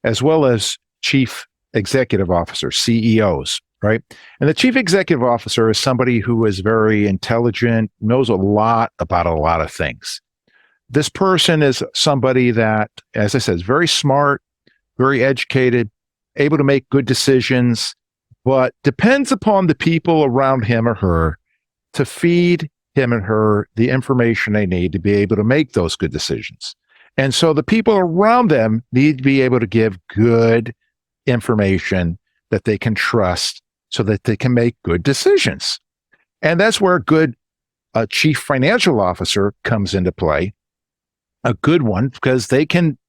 [SPEAKER 2] as well as chief executive officers, CEOs, right? And the chief executive officer is somebody who is very intelligent, knows a lot about a lot of things. This person is somebody that, as I said, is very smart, very educated, able to make good decisions, but depends upon the people around him or her to feed him and her the information they need to be able to make those good decisions. And so the people around them need to be able to give good information that they can trust so that they can make good decisions. And that's where a good chief financial officer comes into play, a good one, because they can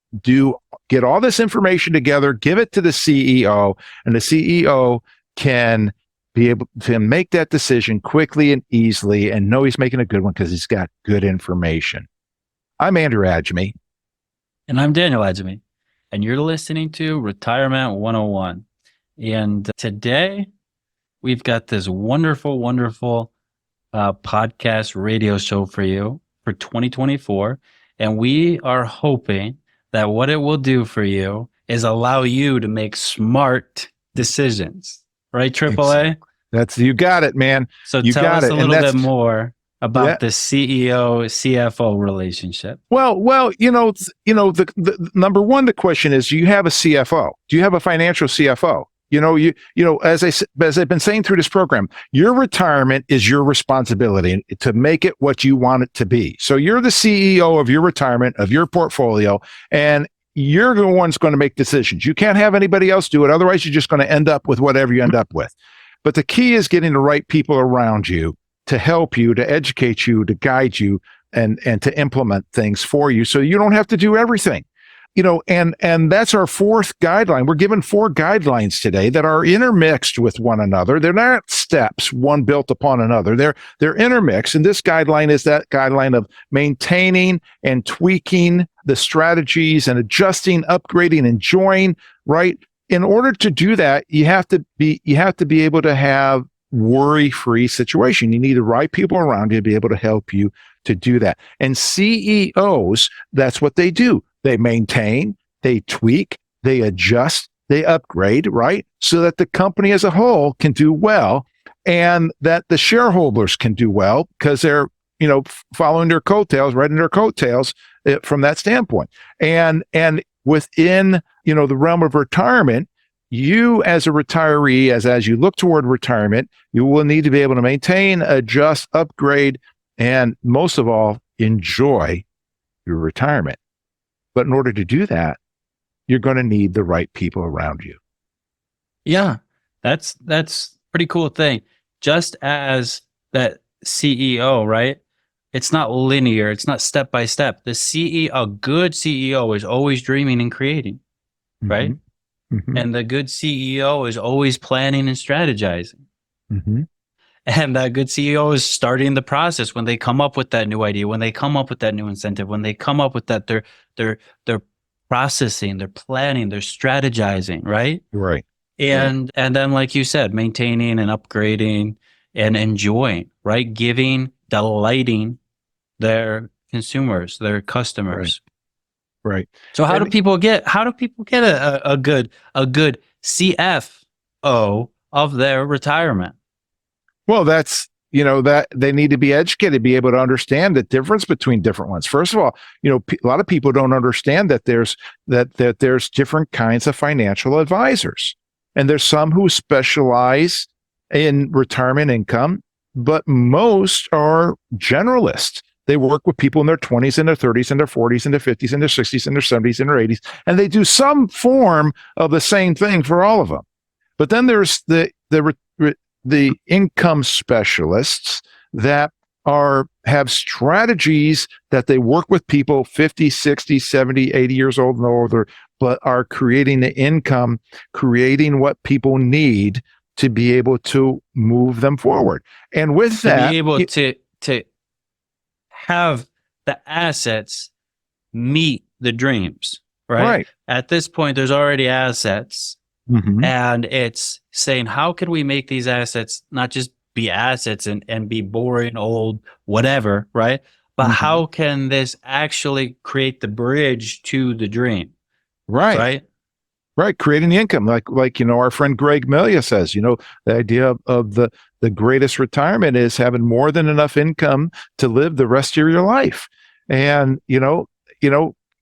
[SPEAKER 2] get all this information together, give it to the CEO, and the CEO can be able to make that decision quickly and easily and know he's making a good one because he's got good information. I'm Andrew Agemy.
[SPEAKER 3] And I'm Daniel Agemy. And you're listening to Retirement 101. And today we've got this wonderful, wonderful podcast radio show for you for 2024. And we are hoping that what it will do for you is allow you to make smart decisions. Right, AAA?
[SPEAKER 2] You got it, man.
[SPEAKER 3] So tell us a little bit more about the CEO CFO relationship.
[SPEAKER 2] Well, the number one, the question is, do you have a CFO? Do you have a financial CFO? As I've been saying through this program, your retirement is your responsibility to make it what you want it to be. So you're the CEO of your retirement, of your portfolio, and you're the one's going to make decisions. You can't have anybody else do it. Otherwise, you're just going to end up with whatever you end up with. But the key is getting the right people around you to help you, to educate you, to guide you, and to implement things for you so you don't have to do everything. And that's our fourth guideline. We're given 4 guidelines today that are intermixed with one another. They're not steps, one built upon another. They're intermixed. And this guideline is that guideline of maintaining and tweaking the strategies and adjusting, upgrading, enjoying, right? In order to do that, you have to be able to have worry-free situation. You need the right people around you to be able to help you to do that. And CEOs, that's what they do. They maintain, they tweak, they adjust, they upgrade, right? So that the company as a whole can do well and that the shareholders can do well because they're, following their coattails, riding their coattails from that standpoint. And within, the realm of retirement, you as a retiree, as you look toward retirement, you will need to be able to maintain, adjust, upgrade, and most of all, enjoy your retirement. But in order to do that, you're going to need the right people around you.
[SPEAKER 3] Yeah, that's pretty cool thing. Just as that CEO, right? It's not linear. It's not step by step. A good CEO is always dreaming and creating, right?
[SPEAKER 2] Mm-hmm.
[SPEAKER 3] And the good CEO is always planning and strategizing.
[SPEAKER 2] Mm-hmm.
[SPEAKER 3] And that good CEO is starting the process when they come up with that new idea, when they come up with that new incentive, when they come up with that, they're processing, they're planning, they're strategizing, right?
[SPEAKER 2] Right.
[SPEAKER 3] And then, like you said, maintaining and upgrading and enjoying, right? Delighting their consumers, their customers.
[SPEAKER 2] Right.
[SPEAKER 3] So how do people get a good CFO of their retirement?
[SPEAKER 2] Well, that's, that they need to be educated, be able to understand the difference between different ones. First of all, a lot of people don't understand that there's different kinds of financial advisors. And there's some who specialize in retirement income, but most are generalists. They work with people in their 20s and their 30s and their 40s and their 50s and their 60s and their 70s and their 80s, and they do some form of the same thing for all of them. But then there's the income specialists that have strategies that they work with people 50, 60, 70, 80 years old and older, but are creating the income, creating what people need to be able to move them forward. And with that,
[SPEAKER 3] be able to have the assets meet the dreams, right? At this point, there's already assets.
[SPEAKER 2] Mm-hmm.
[SPEAKER 3] And it's saying, how can we make these assets not just be assets and be boring, old, whatever, right? But how can this actually create the bridge to the dream?
[SPEAKER 2] Right. Creating the income. Like, our friend Greg Melia says, the idea of the greatest retirement is having more than enough income to live the rest of your life. And,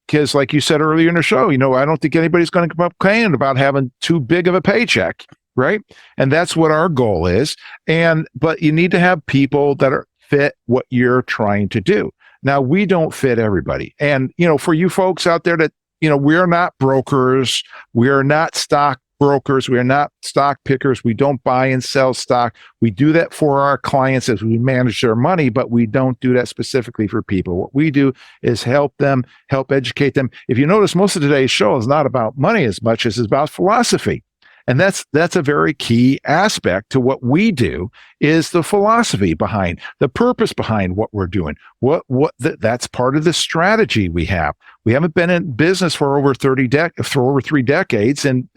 [SPEAKER 2] because like you said earlier in the show, I don't think anybody's going to complain about having too big of a paycheck, right? And that's what our goal is. But you need to have people that fit what you're trying to do. Now, we don't fit everybody. And, for you folks out there that, we're not brokers, we are not stock brokers, we are not stock pickers, we don't buy and sell stock. We do that for our clients as we manage their money, but we don't do that specifically for people. What we do is help educate them. If you notice, most of today's show is not about money as much as it's about philosophy. And that's a very key aspect to what we do, is the philosophy behind, the purpose behind what we're doing. That's part of the strategy we have. We haven't been in business for over 3 decades, and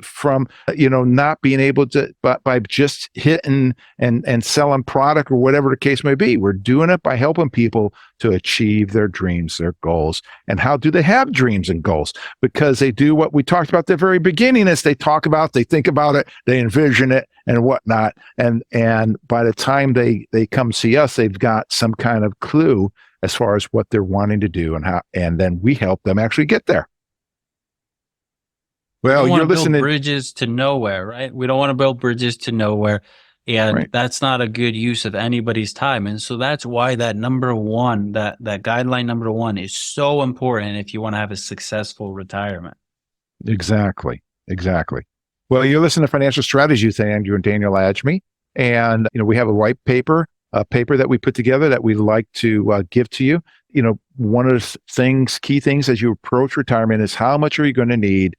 [SPEAKER 2] from not being able to by just hitting and selling product or whatever the case may be. We're doing it by helping people to achieve their dreams, their goals. And how do they have dreams and goals? Because they do what we talked about at the very beginning, is they think about it, they envision it and whatnot. And by the time they come see us, they've got some kind of clue as far as what they're wanting to do and then we help them actually get there. Well, you're listening to
[SPEAKER 3] bridges to nowhere, right? We don't want to build bridges to nowhere. And that's not a good use of anybody's time. And so that's why that number one, that guideline number one is so important if you want to have a successful retirement.
[SPEAKER 2] Exactly. Well, you're listening to Financial Strategy with Andrew and Daniel Agemy. And, we have a white paper, that we put together that we'd like to give to you. One of the key things as you approach retirement is, how much are you going to need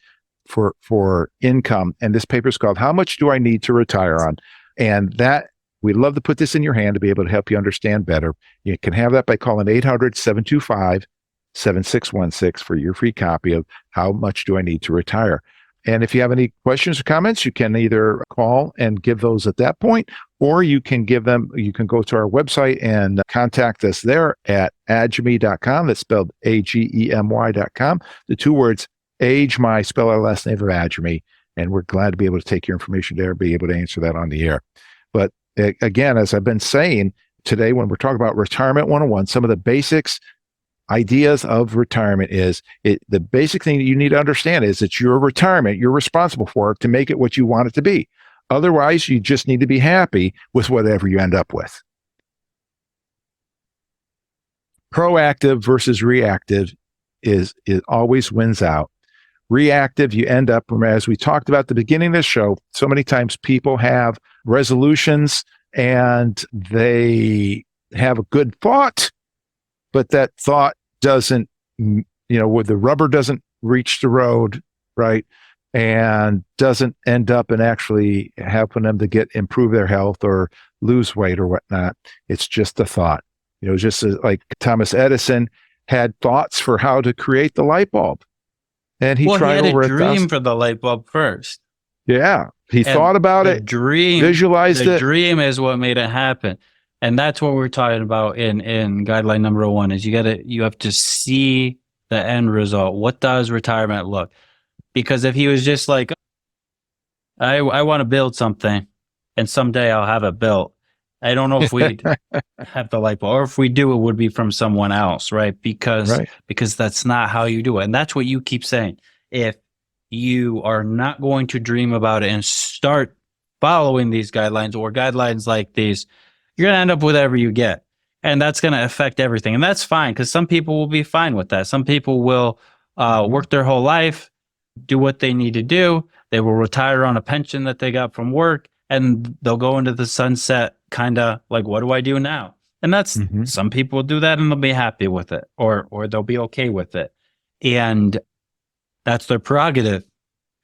[SPEAKER 2] for income? And this paper is called How Much Do I Need to Retire On? And that, we'd love to put this in your hand to be able to help you understand better. You can have that by calling 800-725-7616 for your free copy of How Much Do I Need to Retire? And if you have any questions or comments, you can either call and give those at that point, or you can go to our website and contact us there at agemy.com. That's spelled AGEMY.com. The 2 words, Agemy, spell our last name of Agemy. And we're glad to be able to take your information there, be able to answer that on the air. But again, as I've been saying today, when we're talking about Retirement 101, some of the basics ideas of retirement is the basic thing that you need to understand is it's your retirement. You're responsible for it to make it what you want it to be. Otherwise, you just need to be happy with whatever you end up with. Proactive versus reactive is always wins out. Reactive, you end up, as we talked about at the beginning of the show, so many times people have resolutions and they have a good thought, but that thought doesn't, where the rubber doesn't reach the road, right? And doesn't end up in actually helping them to improve their health or lose weight or whatnot. It's just a thought. Just like Thomas Edison had thoughts for how to create the light bulb. And he tried over 1,000.
[SPEAKER 3] He had a dream for the light bulb first.
[SPEAKER 2] Yeah. He thought about it, visualized it.
[SPEAKER 3] The dream is what made it happen. And that's what we're talking about in guideline number 1 is you have to see the end result. What does retirement look? Because if he was just like, I want to build something and someday I'll have it built. I don't know if we'd have the light bulb, or if we do, it would be from someone else, right? Because that's not how you do it. And that's what you keep saying. If you are not going to dream about it and start following these guidelines or guidelines like these, you're going to end up with whatever you get. And that's going to affect everything. And that's fine, because some people will be fine with that. Some people will work their whole life, do what they need to do. They will retire on a pension that they got from work, and they'll go into the sunset kind of like, what do I do now? And that's, some people will do that and they'll be happy with it, or they'll be okay with it. And that's their prerogative.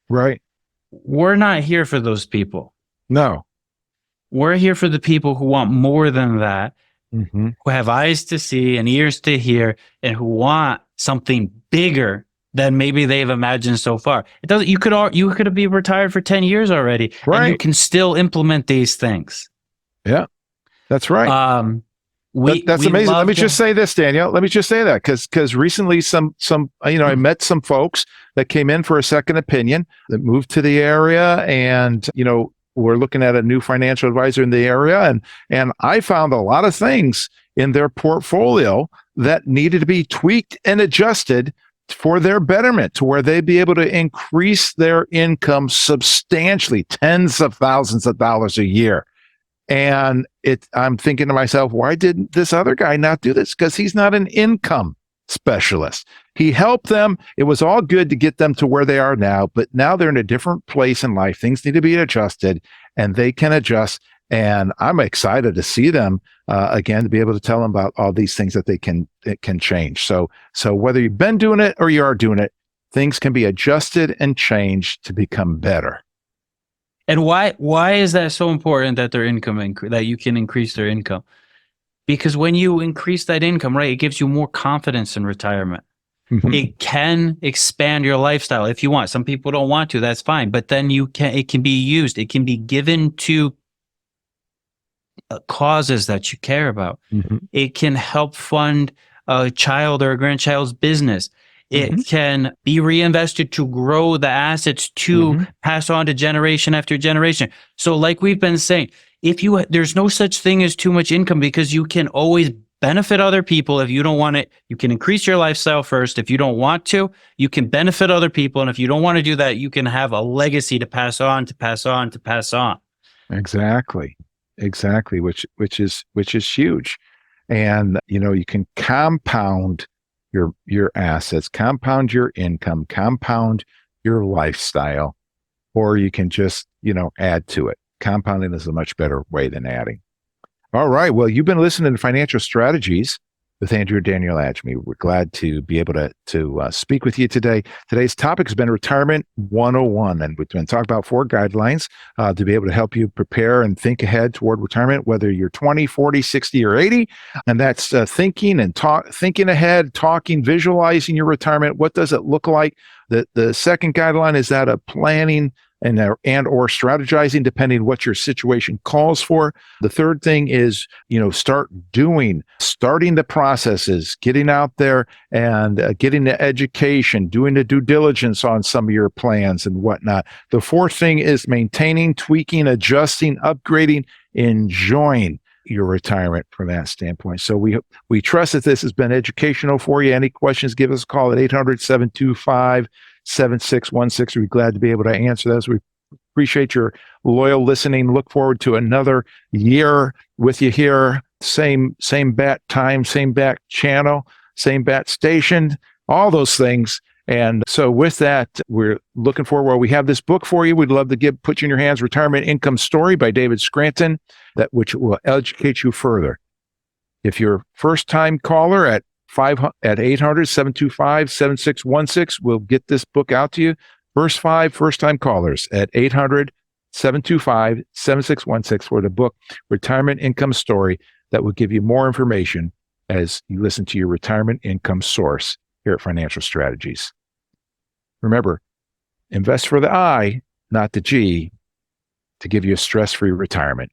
[SPEAKER 2] Right.
[SPEAKER 3] We're not here for those people.
[SPEAKER 2] No.
[SPEAKER 3] We're here for the people who want more than that, who have eyes to see and ears to hear, and who want something bigger than maybe they've imagined so far. It doesn't. You could be retired for 10 years already, right? And you can still implement these things.
[SPEAKER 2] Yeah, that's right. That's amazing. Let me just say this, Daniel. Let me just say that because recently I met some folks that came in for a second opinion that moved to the area, and we're looking at a new financial advisor in the area, and I found a lot of things in their portfolio that needed to be tweaked and adjusted for their betterment, to where they'd be able to increase their income substantially, tens of thousands of dollars a year. And I'm thinking to myself, why didn't this other guy not do this? Because he's not an income specialist. He helped them. It was all good to get them to where they are now, but now they're in a different place in life. Things need to be adjusted, and they can adjust. And I'm excited to see them again, to be able to tell them about all these things that it can change. So whether you've been doing it or you are doing it, things can be adjusted and changed to become better.
[SPEAKER 3] And why is that so important that their income that you can increase their income? Because when you increase that income, right, it gives you more confidence in retirement. It can expand your lifestyle if you want. Some people don't want to, that's fine. But then it can be used. It can be given to causes that you care about. It can help fund a child or a grandchild's business. It can be reinvested to grow the assets to pass on to generation after generation. So like we've been saying, there's no such thing as too much income, because you can always benefit other people. If you don't want it, you can increase your lifestyle first. If you don't want to, you can benefit other people. And if you don't want to do that, you can have a legacy to pass on, to pass on, to pass on.
[SPEAKER 2] Exactly. Which is huge. And, you can compound your assets, compound your income, compound your lifestyle, or you can just, add to it. Compounding is a much better way than adding. All right. Well, you've been listening to Financial Strategies with Andrew and Daniel Agemy. We're glad to be able to speak with you today. Today's topic has been Retirement 101, and we've been talking about 4 guidelines to be able to help you prepare and think ahead toward retirement, whether you're 20, 40, 60, or 80. And that's thinking ahead, talking, visualizing your retirement. What does it look like? The second guideline is that of planning and or strategizing, depending what your situation calls for. The third thing is, starting the processes, getting out there and getting the education, doing the due diligence on some of your plans and whatnot. The fourth thing is maintaining, tweaking, adjusting, upgrading, enjoying your retirement from that standpoint. So we trust that this has been educational for you. Any questions, give us a call at 800-725-7616. We'd be glad to be able to answer those. We appreciate your loyal listening. Look forward to another year with you here. Same bat time, same bat channel, same bat station, all those things. And so with that, we're looking forward. Well, we have this book for you. We'd love to put you in your hands, Retirement Income Story by David Scranton, which will educate you further. If you're a first-time caller at 800-725-7616, we'll get this book out to you. First 5 first-time callers at 800-725-7616 for the book, Retirement Income Story, that will give you more information as you listen to your retirement income source here at Financial Strategies. Remember, invest for the I, not the G, to give you a stress-free retirement.